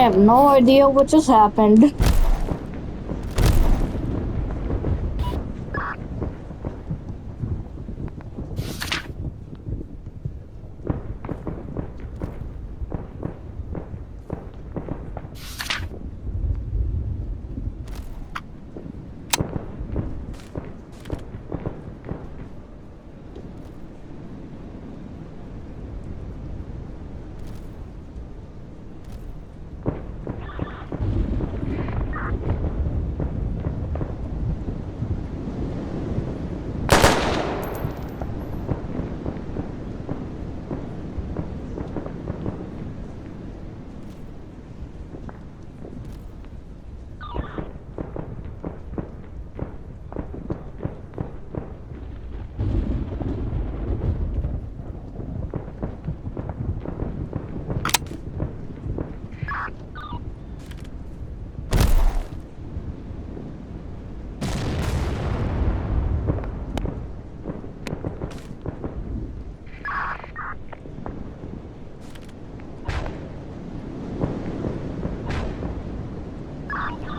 have no idea what just happened.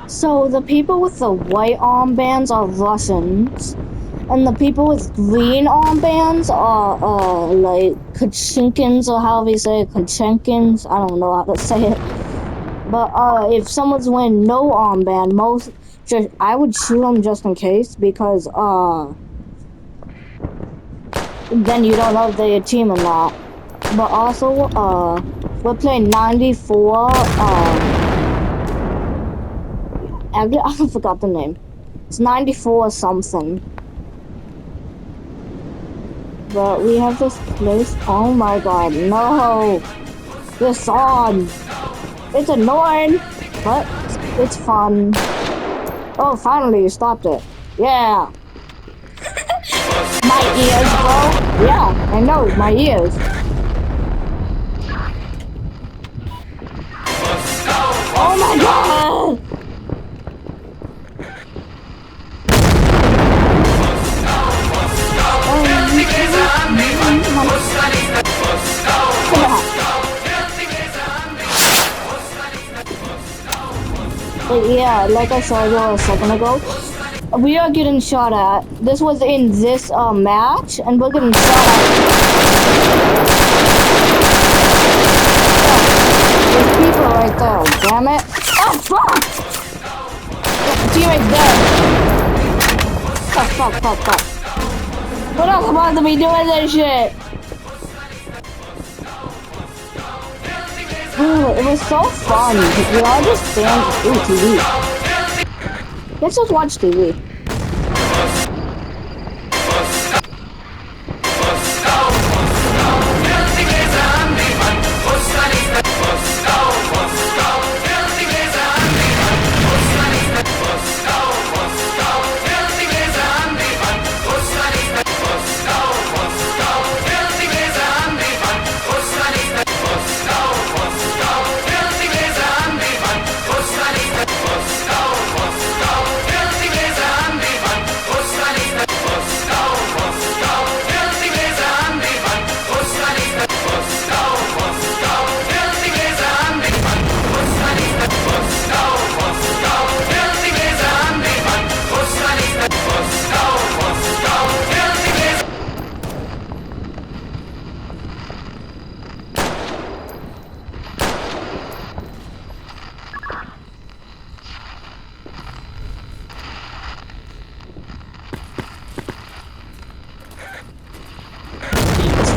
So the people with the white armbands are Russians, and the people with green armbands are like Kachinkins, or however you say it, Kachenkins. I don't know how to say it. But if someone's wearing no armband, I would shoot them just in case, because then you don't know if they're a team or not. But also we're playing 94. I forgot the name. It's 94 something. But we have this place. Oh my god, no! This song! It's annoying, but it's fun. Oh, finally you stopped it. Yeah! My ears, bro! Yeah, I know, my ears. Oh my god! But yeah, like I showed you a second ago, we are getting shot at. This was in this match, and we're getting shot at. Oh, there's people right there, damn it. Oh, fuck! The teammate's dead. Fuck. What else supposed to be doing this shit? Ooh, it was so fun. We all just stand. Ooh, TV. Let's just watch TV.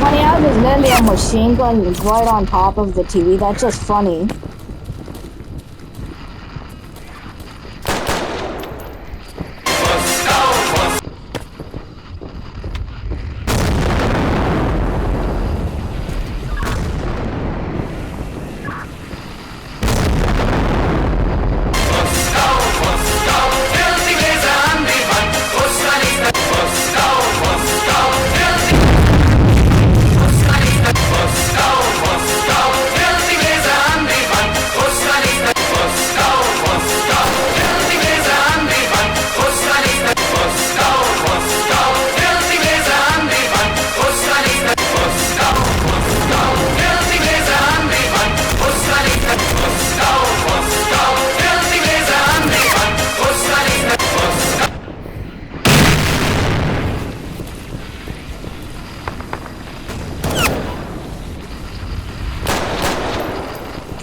Funny how there's literally a machine gun right on top of the TV. That's just funny.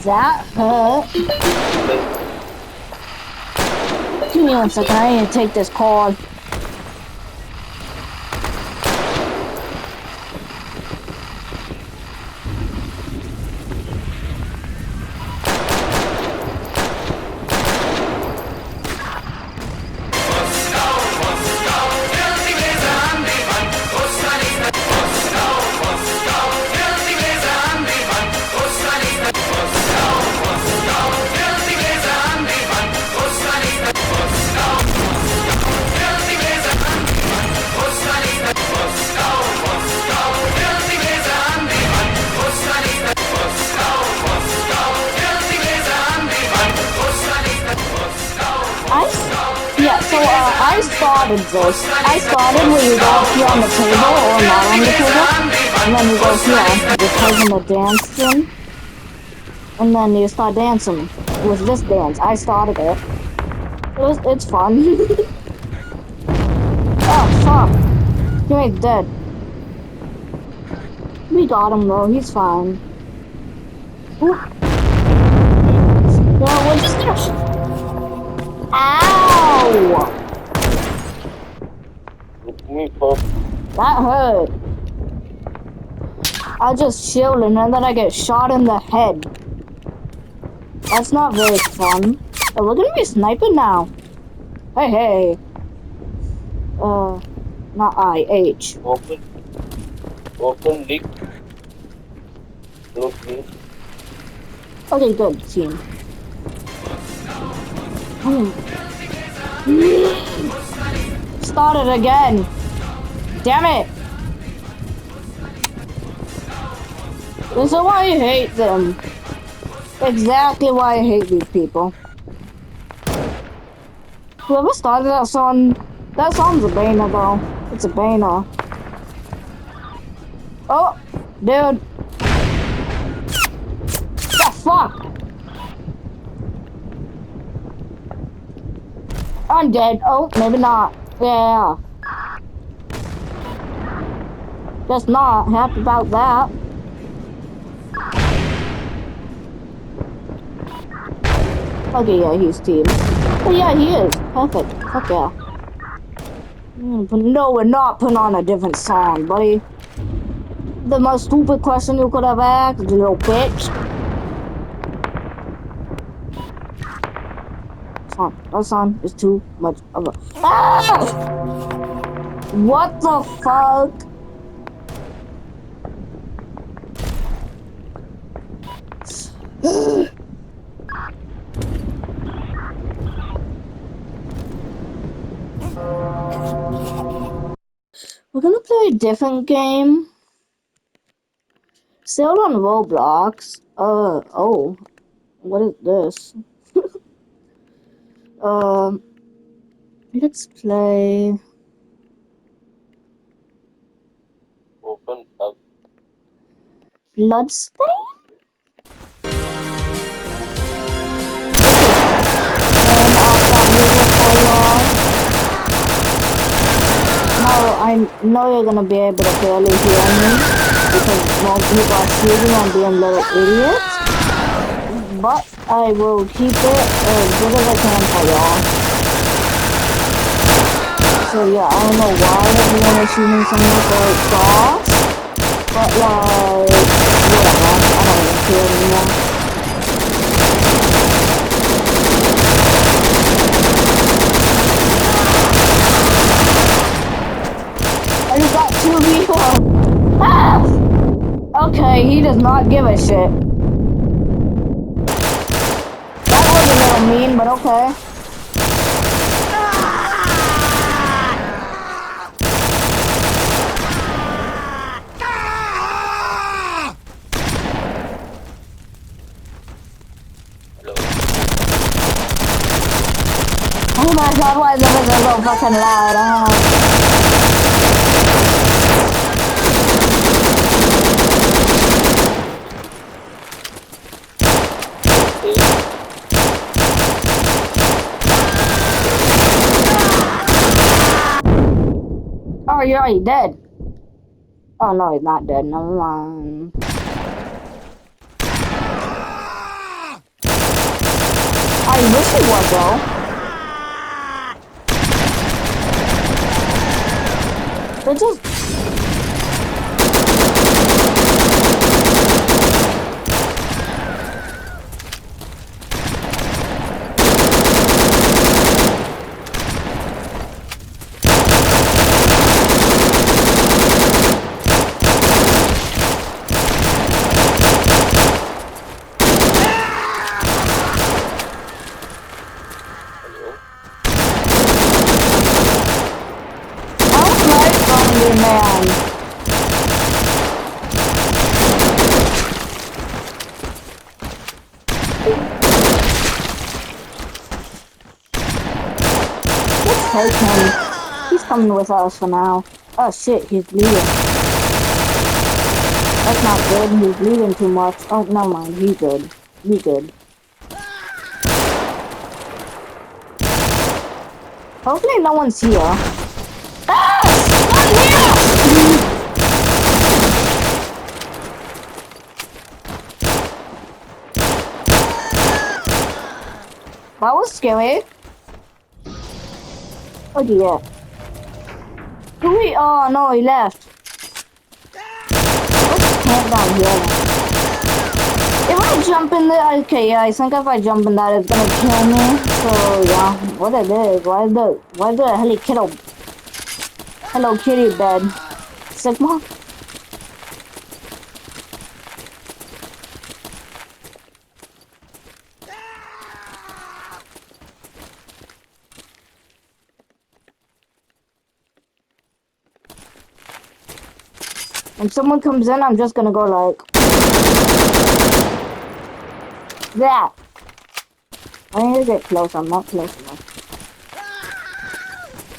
That hurt. Give me 1 second, I need to take this call. I started this. I started where you go up here on the table or not on the table, and then you go here, you're taking the dancing, and then you start dancing with this dance. I started it. It's fun. Oh fuck! He ain't dead. We got him though. He's fine. Ooh. No, we're just gonna. Ow! That hurt. I just chilling and then I get shot in the head. That's not very fun. Oh, we're gonna be sniping now. Hey, hey. Not I, H. Open leak. Look me. Okay, good, team. Start it again. Damn it. This is why I hate them. Exactly why I hate these people. Whoever started that song's a banger though. It's a banger. Oh, dude. The fuck? I'm dead. Oh, maybe not. Yeah. Just not happy about that. Okay, yeah, he's team. Oh yeah, he is. Perfect. Fuck yeah. No, we're not putting on a different song, buddy. The most stupid question you could have asked, you little bitch. That song is too much of a... Ah! What the fuck? We're gonna play a different game. Still on Roblox. Oh. What is this? Let's play... Open up. Bloodstain? I know you're gonna be able to barely hear me because most people are shooting and being little idiots. But I will keep it as good as I can for y'all. So yeah, I don't know why everyone is shooting some little dogs. But like, whatever. I don't even care anymore. I just got 2 people. Ah! Okay, he does not give a shit. That was a little mean, but okay. Oh my god, why is everything so fucking loud? Oh, you're already dead. Oh no, he's not dead. Never mind. I wish he was though. They're just Hello? man. Let's take him. He's coming with us for now. Oh shit, he's bleeding. That's not good. He's bleeding too much. Oh, never mind. He's good. He's good. Hopefully no one's here. Ah! Not here! That was scary. Oh dear. Who he? Oh no, he left. Let's camp down here. If I jump in there, okay, yeah, I think if I jump in that, it's gonna kill me. So yeah, what it is? Why the Hello Kitty bed? Sigma? When someone comes in, I'm just gonna go like that. I need to get close. I'm not close enough.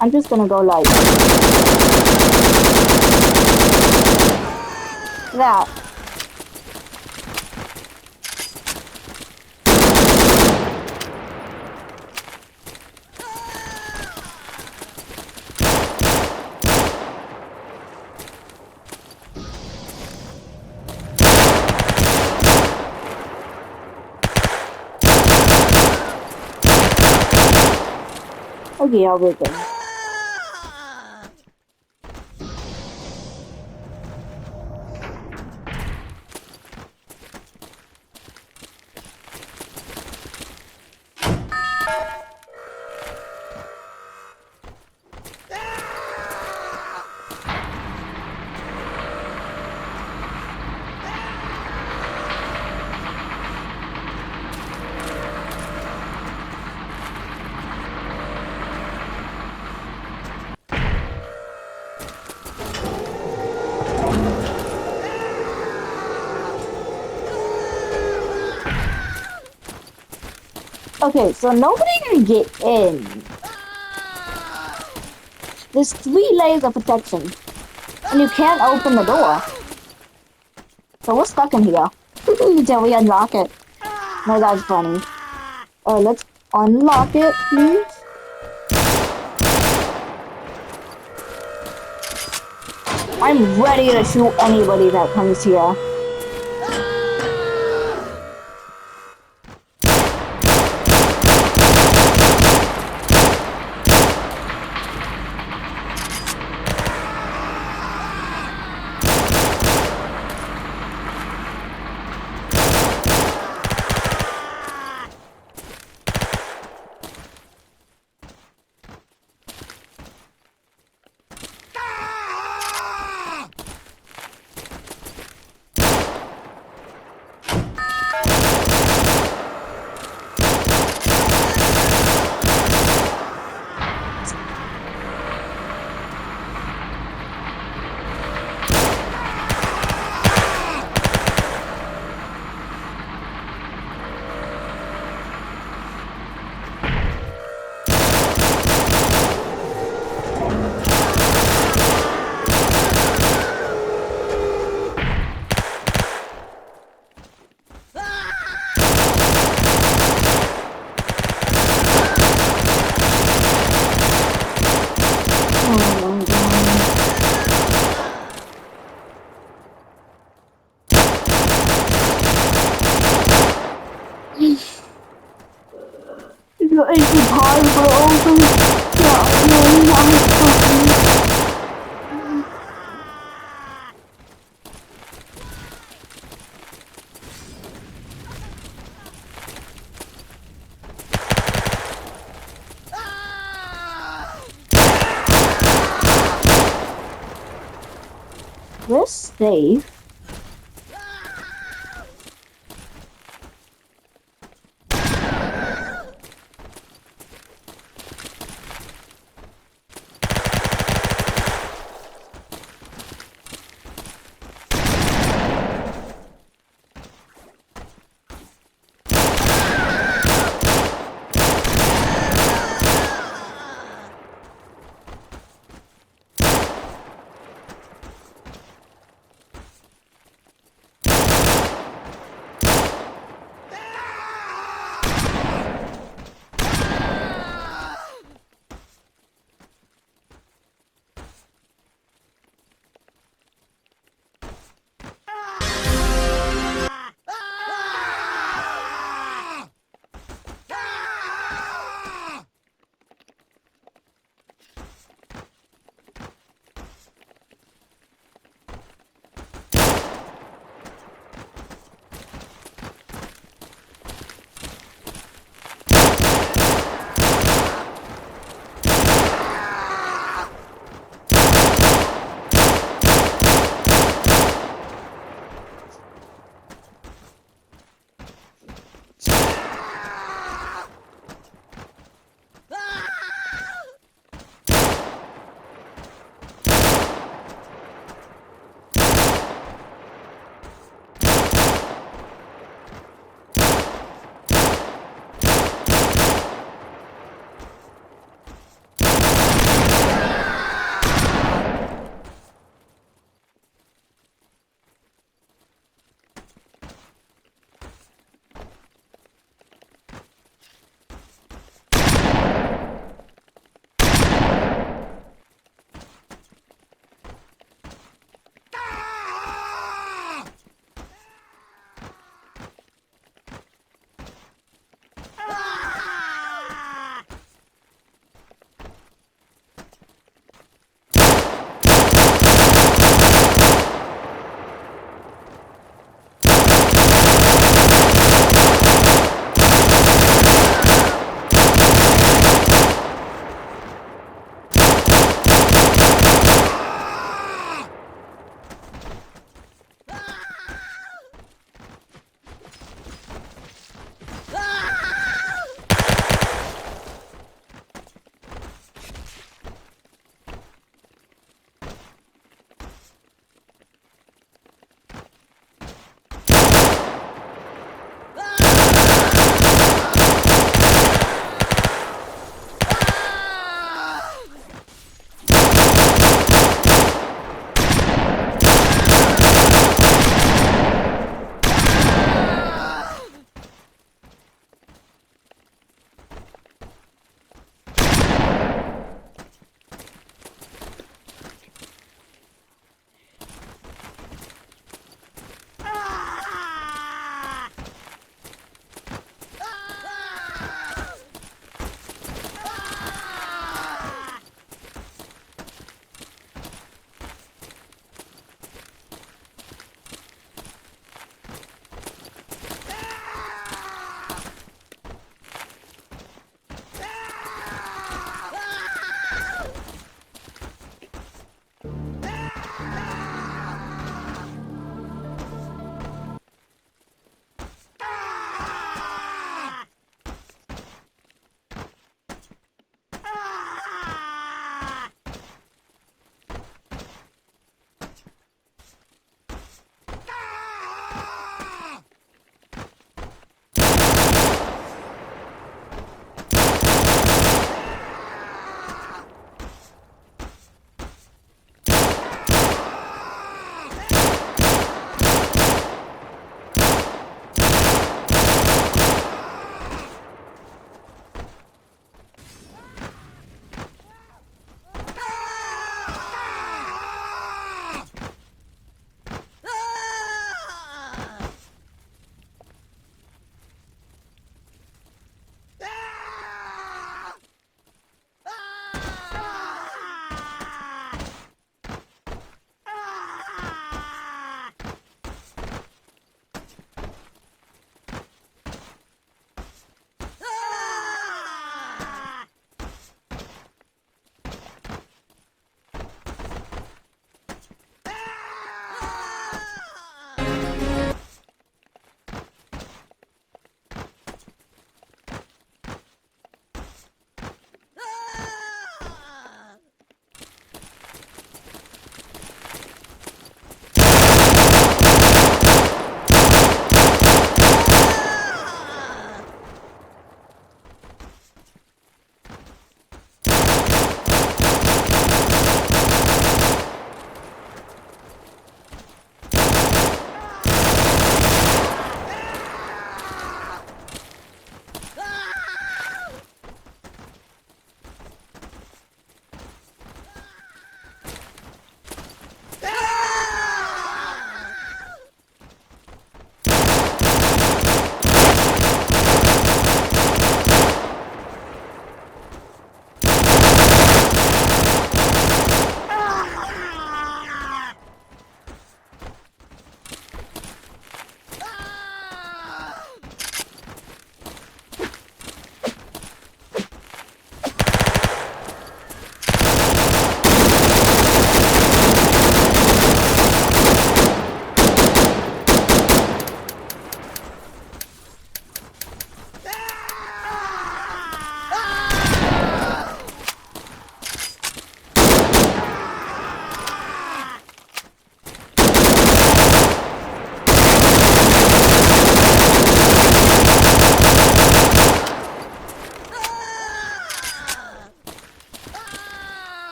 I'm just gonna go like that. Okay, I'll be good. Okay, so nobody can get in. There's 3 layers of protection. And you can't open the door. So we're stuck in here. Until we unlock it. No, that's funny. Let's unlock it, please. I'm ready to shoot anybody that comes here. 85, but also, yeah, really nice. We're safe.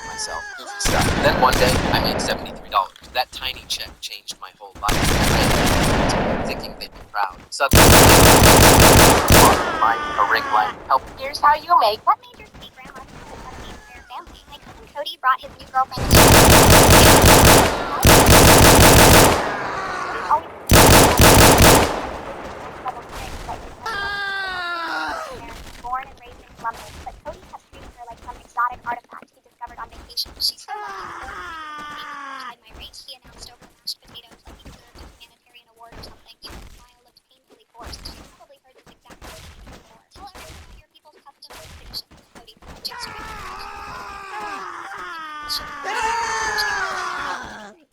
Myself, goofy stuff. Then one day, I made $73. That tiny check changed my whole life. Thinking they'd be proud. Suddenly, a ring light helped. Here's how you make. What made your sweet grandma decide to meet their family? My cousin Cody brought his new girlfriend to born and raised in Columbus, but Cody kept treating her like some exotic artifact he discovered on vacation. She's so lucky. Outside my race, he announced over the mashed potatoes like he deserved a humanitarian award or something. Even the smile looked painfully forced. She probably heard this exact word before. Tell everyone about your people's custom food traditions, Cody. Just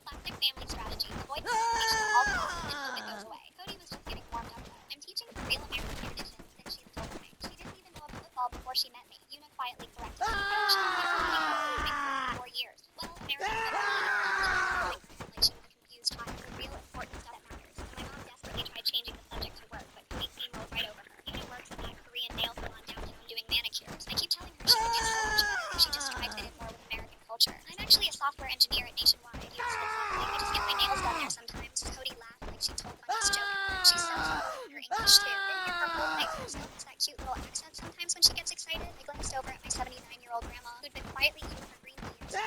classic family strategy. Avoid confrontation at all costs and hope it goes away. Cody was just getting warmed up though. I'm teaching her real American traditions, and she's told me. She didn't even know about football before she met me. Yuna quietly corrected me. She was for 4 years. Well, American football translation with a confused child. The real important stuff that matters. My mom desperately tried changing the subject to work, but Cody steamrolled right over her. Yuna works at that Korean nail salon downtown doing manicures. I keep telling her she could do so much better if she just tried to fit in more with American culture. I'm actually a software engineer at Nationwide. Yuna said softly. I just get my nails done there sometimes. Cody laughed like she told him I was joking. She's so fluent in her English too. Didn't hear her whole thing. Still has that cute little accent sometimes when she gets excited. I glanced over at my 79-year-old grandma, who'd been quietly eating her green beans.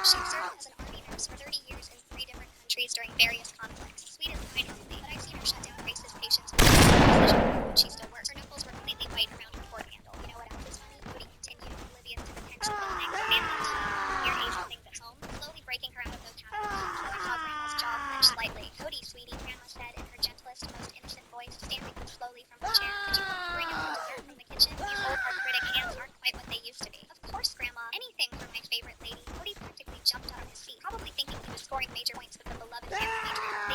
She served as an army nurse for 30 years in 3 different countries during various conflicts. Sweet as pie normally, but I've seen her shut down racist patients with precision when she still works. Her nipples were completely white around her port handle. You know what else is funny? Cody continued, oblivious to the tension building. Your Asian things at home, slowly breaking her out of those habits. I saw Grandma's jaw clench slightly. Cody, sweetie, Grandma said in her gentlest, most innocent voice, standing up slowly from her chair. Could you bring out the dessert from the kitchen? These old arthritic hands aren't quite what they used to be. Of course, Grandma. Anything for my favorite lady. Cody practically jumped out of his seat, probably thinking he was scoring major points with the beloved family matriarch.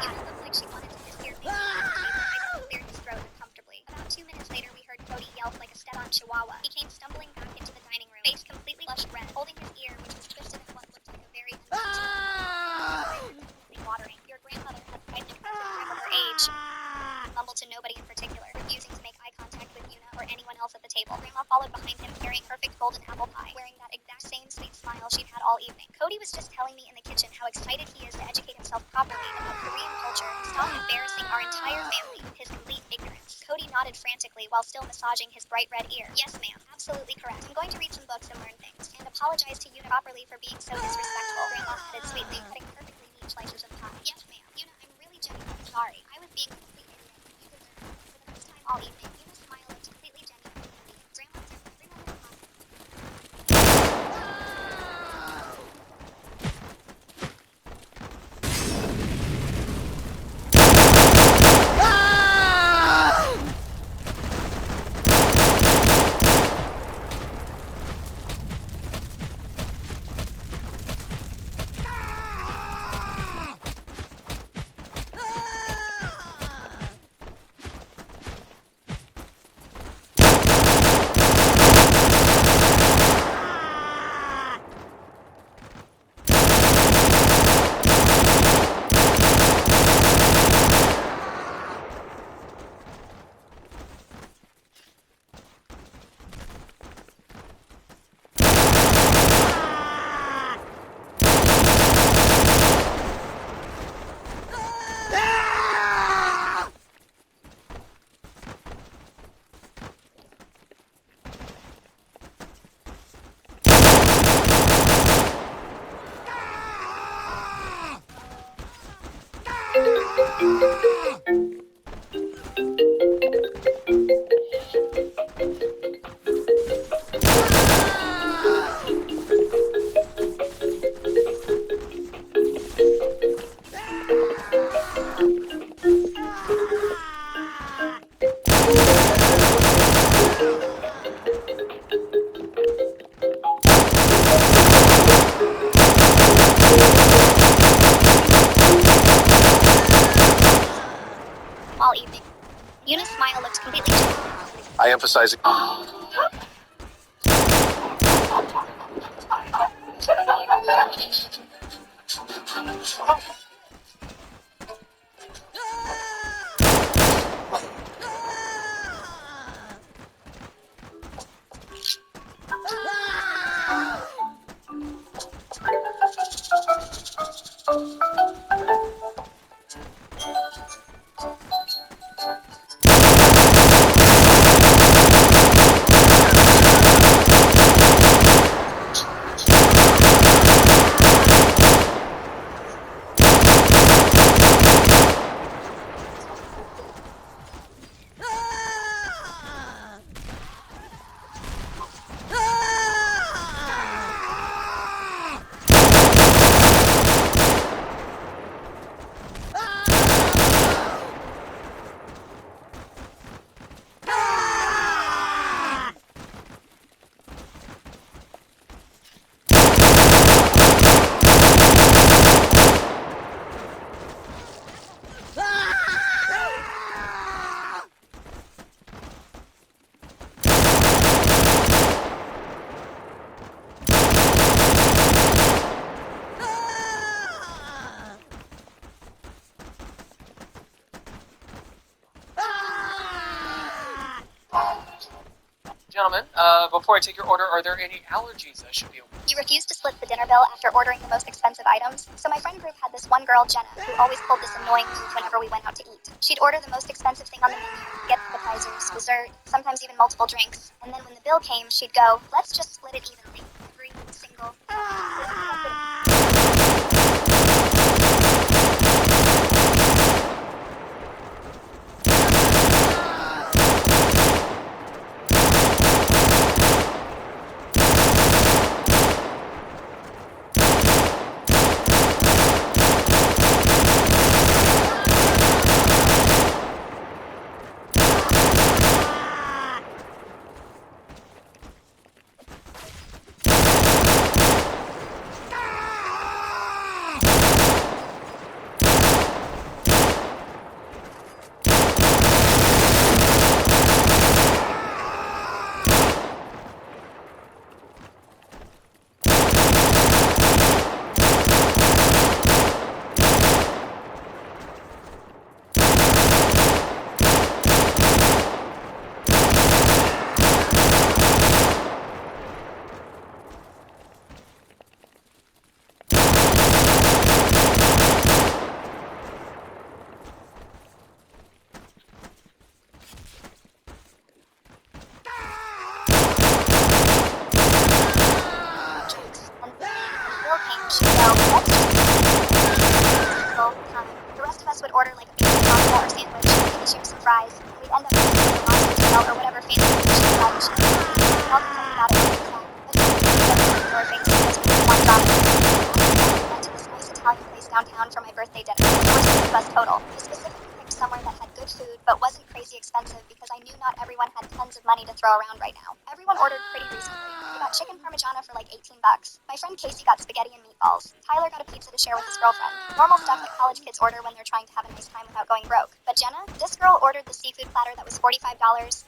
You looked like she wanted to kiss your face. I cleared his throat uncomfortably. About 2 minutes later, we heard Cody yelp like a step-on chihuahua. He came stumbling back into the dining room, face completely flushed red, holding his ear, which was twisted in what looked like a very watering. Your grandmother had quite an impressive grip of her age. Mumbled to nobody in particular, refusing to make eye contact with Yuna or anyone else at the table. Grandma followed behind him, carrying perfect golden apple pie, wearing that exact same sweet smile she'd had all evening. Cody was just telling me in the kitchen how excited he is to educate himself properly about Korean culture and stop embarrassing our entire family with his complete ignorance. Cody nodded frantically while still massaging his bright red ear. Yes, ma'am. Absolutely correct. I'm going to read some books and learn things. And apologize to Yuna properly for being so disrespectful. Grandma added sweetly, cutting perfectly neat slices of pie. Yes, ma'am. Yuna, I'm really genuinely sorry. I was being completely ignorant. You deserve it. For the first time all evening, Yuna's smile looked completely genuine. Grandma took every moment of time. emphasizing. Gentlemen, before I take your order, are there any allergies I should be aware of? You refused to split the dinner bill after ordering the most expensive items, so my friend group had this one girl, Jenna, who always pulled this annoying move whenever we went out to eat. She'd order the most expensive thing on the menu, get appetizers, dessert, sometimes even multiple drinks, and then when the bill came, she'd go, "Let's just split it evenly." Every single. The rest of us would order like a big pasta or sandwich, maybe share some fries, and we'd end up eating a lobster tail or whatever fancy dish she decided she wanted. We all complained about it when we got home, but we didn't our face because we didn't want drama. We went to this nice Italian place downtown for my birthday dinner. There were 6 of us total. I specifically picked somewhere that had good food but wasn't crazy expensive because I knew not everyone had tons of money to throw around right now. Everyone ordered pretty reasonably. We got chicken parmigiana for like $18. My friend Casey got spaghetti and meatballs. Tyler got a pizza to share with his girlfriend. Normal stuff that college kids order when they're trying to have a nice time without going broke. But Jenna, this girl ordered the seafood platter that was $45,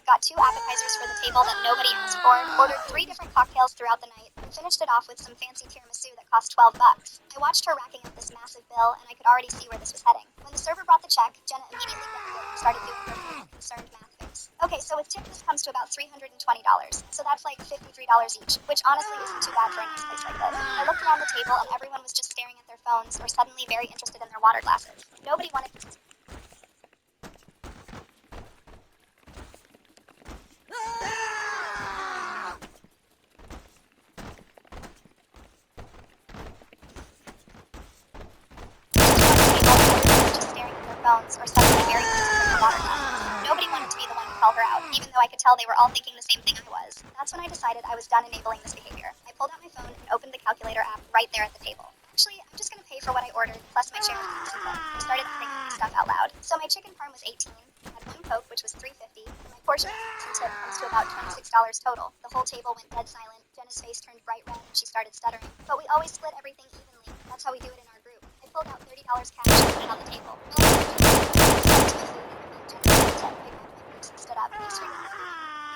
got 2 appetizers for the table that nobody asked for, ordered 3 different cocktails throughout the night, and finished it off with some fancy tiramisu that cost $12. I watched her racking up this massive bill, and I could already see where this was heading. When the server brought the check, Jenna immediately grabbed it and started doing her concerned math face. Okay, so with tip, this comes to about $320. So that's like $53 each, which honestly isn't too bad for a nice place like this. I looked around the table, and everyone was just staring at their phones or suddenly very interested in their water glasses. Nobody wanted to or suddenly very interested in her water glasses. Nobody wanted to be the one to call her out, even though I could tell they were all thinking the same thing I was. That's when I decided I was done enabling this behavior. I pulled out my phone and opened the calculator app right there at the table. Actually, I'm just going to pay for what I ordered, plus my share of the pizza. I started thinking my stuff out loud. So my chicken parm was $18, I had 1 Coke, which was $3.50, and my portion of the tip comes to about $26 total. The whole table went dead silent. Jenna's face turned bright red and she started stuttering. But we always split everything evenly. That's how we do it in our group. I pulled out $30 cash and put it on the table. Stood up. Thanks for your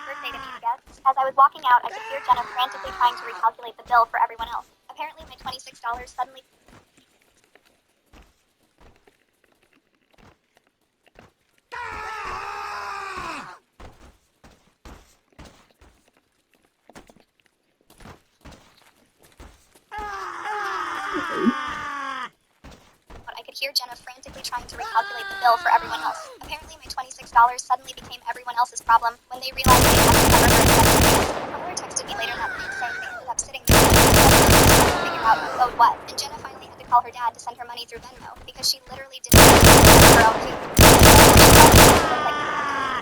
birthday to me, I guess. As I was walking out, I could hear Jenna frantically trying to recalculate the bill for everyone else. Apparently, my $26 suddenly... I could hear Jenna frantically trying to recalculate the bill for everyone else. Apparently, my $26 suddenly became everyone else's problem when they realized they hadn't covered her expenses. My mother texted me later that night saying they ended up sitting there trying to figure out who owed what, and Jenna finally had to call her dad to send her money through Venmo because she literally didn't have her own food.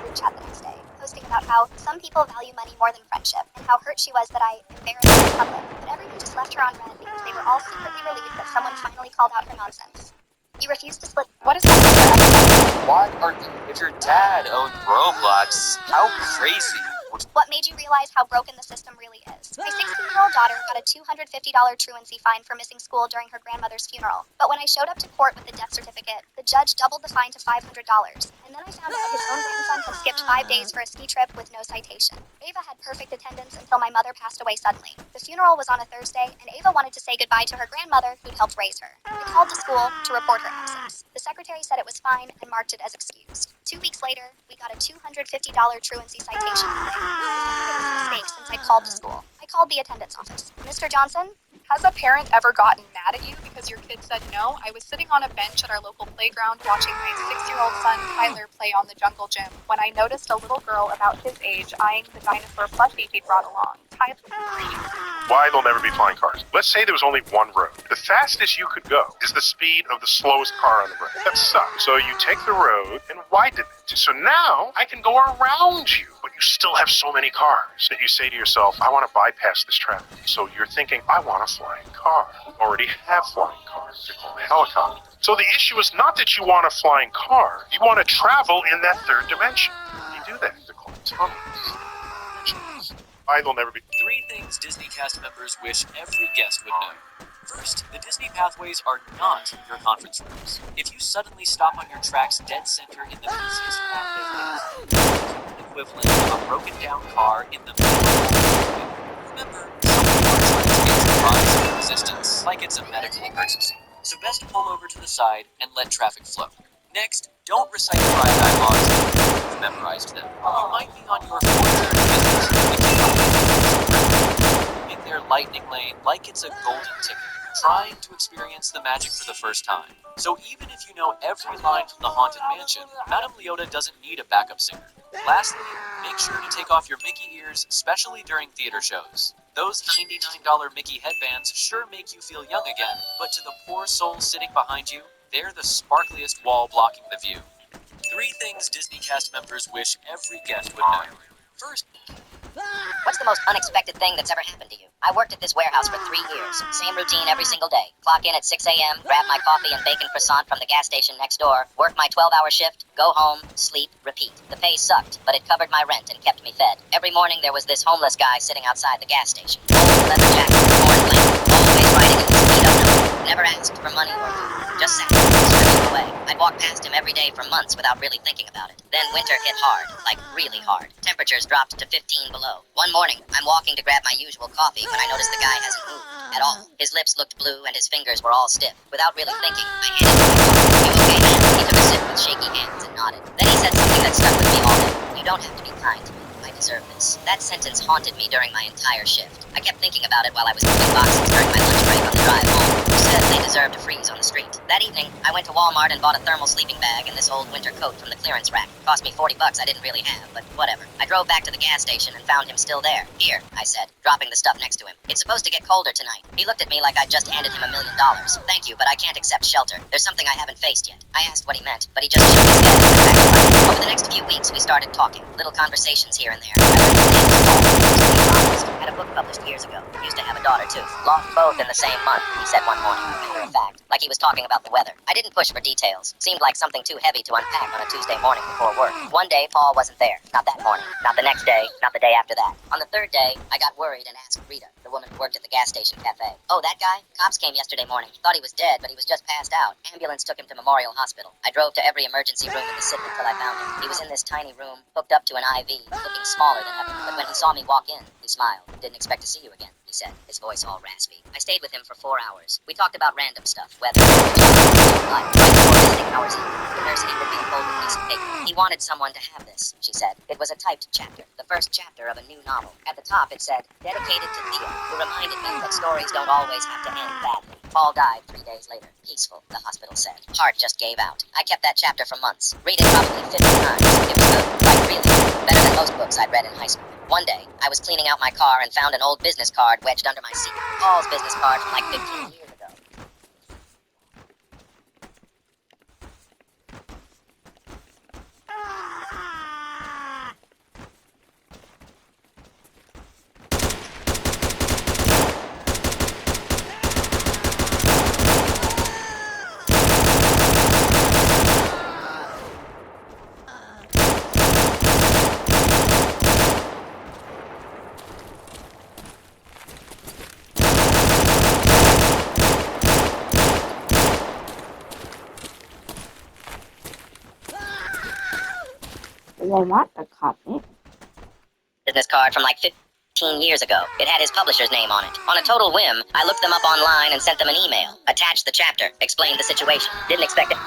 Group chat the next day, posting about how some people value money more than friendship, and how hurt she was that I embarrassed her in public. But everyone just left her on red because they were all secretly relieved that someone finally called out her nonsense. You refuse to split. What is happening? Why are you? If your dad owned Roblox, how crazy. What made you realize how broken the system really is? My 16-year-old daughter got a $250 truancy fine for missing school during her grandmother's funeral. But when I showed up to court with the death certificate, the judge doubled the fine to $500. And then I found out his own grandson had skipped 5 days for a ski trip with no citation. Ava had perfect attendance until my mother passed away suddenly. The funeral was on a Thursday, and Ava wanted to say goodbye to her grandmother who'd helped raise her. I called to school to report her absence. The secretary said it was fine and marked it as excused. 2 weeks later, we got a $250 truancy citation. It was a mistake since I called the school. I called the attendance office. Mr. Johnson? Has a parent ever gotten mad at you because your kid said no? I was sitting on a bench at our local playground watching my 6-year-old son Tyler play on the jungle gym when I noticed a little girl about his age eyeing the dinosaur plushie he'd brought along. Why there'll never be flying cars. Let's say there was only one road. The fastest you could go is the speed of the slowest car on the road. That sucks. So you take the road and widen it. So now I can go around you, but you still have so many cars that you say to yourself, I want to bypass this traffic. So you're thinking, I want a flying car. You already have flying cars. They're called a helicopter. So the issue is not that you want a flying car. You want to travel in that third dimension. You do that. They're called tunnels. Why they'll never be. 3 things Disney cast members wish every guest would know. First, the Disney pathways are not your conference rooms. If you suddenly stop on your tracks dead center in the busiest path there is, equivalent of a broken down car in the middle of the road. Remember, some people are trying to get to rise of resistance, like it's a medical emergency. So best pull over to the side and let traffic flow. Next, don't recite the ride dialogues if you've memorized them. You might be on your 4th in their lightning lane like it's a golden ticket, trying to experience the magic for the first time. So even if you know every line from the Haunted Mansion, Madame Leota doesn't need a backup singer. Lastly, make sure to take off your Mickey ears, especially during theater shows. Those $99 Mickey headbands sure make you feel young again, but to the poor soul sitting behind you, they're the sparkliest wall blocking the view. 3 things Disney cast members wish every guest would know. First, what's the most unexpected thing that's ever happened to you? I worked at this warehouse for 3 years. Same routine every single day. Clock in at 6 a.m., grab my coffee and bacon croissant from the gas station next door, work my 12-hour shift, go home, sleep, repeat. The pay sucked, but it covered my rent and kept me fed. Every morning there was this homeless guy sitting outside the gas station. Old leather jacket, torn blanket, always riding in his speed up number. Never asked for money or food. Just sat there, scribbling away. I'd walk past him every day for months without really thinking about it. Then winter hit hard, like really hard. Temperatures dropped to 15 below. One morning, I'm walking to grab my usual coffee when I notice the guy hasn't moved at all. His lips looked blue and his fingers were all stiff. Without really thinking, I handed him my coffee. You okay, man? He took a sip with shaky hands and nodded. Then he said something that stuck with me all day. You don't have to be kind to me. I deserve this. That sentence haunted me during my entire shift. I kept thinking about it while I was moving boxes during my lunch break on the drive home. Who said they deserved to freeze on the street? That evening, I went to Walmart and bought a thermal sleeping bag and this old winter coat from the clearance rack. Cost me $40 I didn't really have, but whatever. I drove back to the gas station and found him still there. Here, I said, dropping the stuff next to him. It's supposed to get colder tonight. He looked at me like I'd just handed him $1 million. Thank you, but I can't accept shelter. There's something I haven't faced yet. I asked what he meant, but he just shook his head and went back to life. Over the next few weeks, we started talking. Little conversations here and there. I learned his name was Paul. To be honest, Had a book published years ago. Used to have a daughter, too. Lost both in the same month, he said one morning. Matter of fact, like he was talking about the weather. I didn't push for details. Seemed like something too heavy to unpack on a Tuesday morning before work. One day, Paul wasn't there. Not that morning. Not the next day. Not the day after that. On the third day, I got worried and asked Rita, the woman who worked at the gas station cafe. Oh, that guy? Cops came yesterday morning. Thought he was dead, but he was just passed out. Ambulance took him to Memorial Hospital. I drove to every emergency room in the city until I found him. He was in this tiny room, hooked up to an IV, looking smaller than ever. But when he saw me walk in, he smiled. Didn't expect to see you again, he said, his voice all raspy. I stayed with him for 4 hours. We talked about random stuff, weather, life. Right before visiting hours ended, the nurse handed me a folded piece of paper. He wanted someone to have this, she said. It was a typed chapter, the first chapter of a new novel. At the top it said, dedicated to Theo, who reminded me that stories don't always have to end badly. Paul died 3 days later. Peaceful, the hospital said. Heart just gave out. I kept that chapter for months. Read it probably 50 times. It was good. Like really good. Better than most books I'd read in high school. One day, I was cleaning out my car and found an old business card wedged under my seat. Paul's business card from like 15 years ago. They want the copy. Business card from like 15 years ago. It had his publisher's name on it. On a total whim, I looked them up online and sent them an email. Attached the chapter. Explained the situation. Didn't expect it.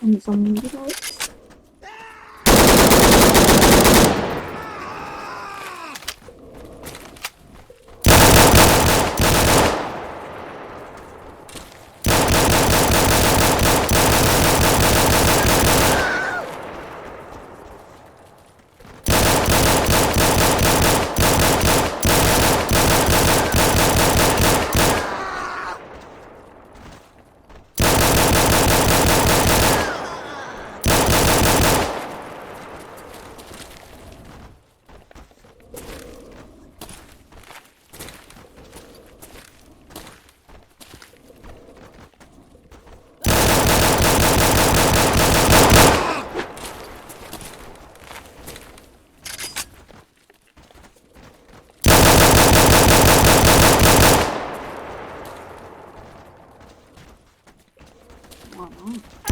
And zombie lights. Why not?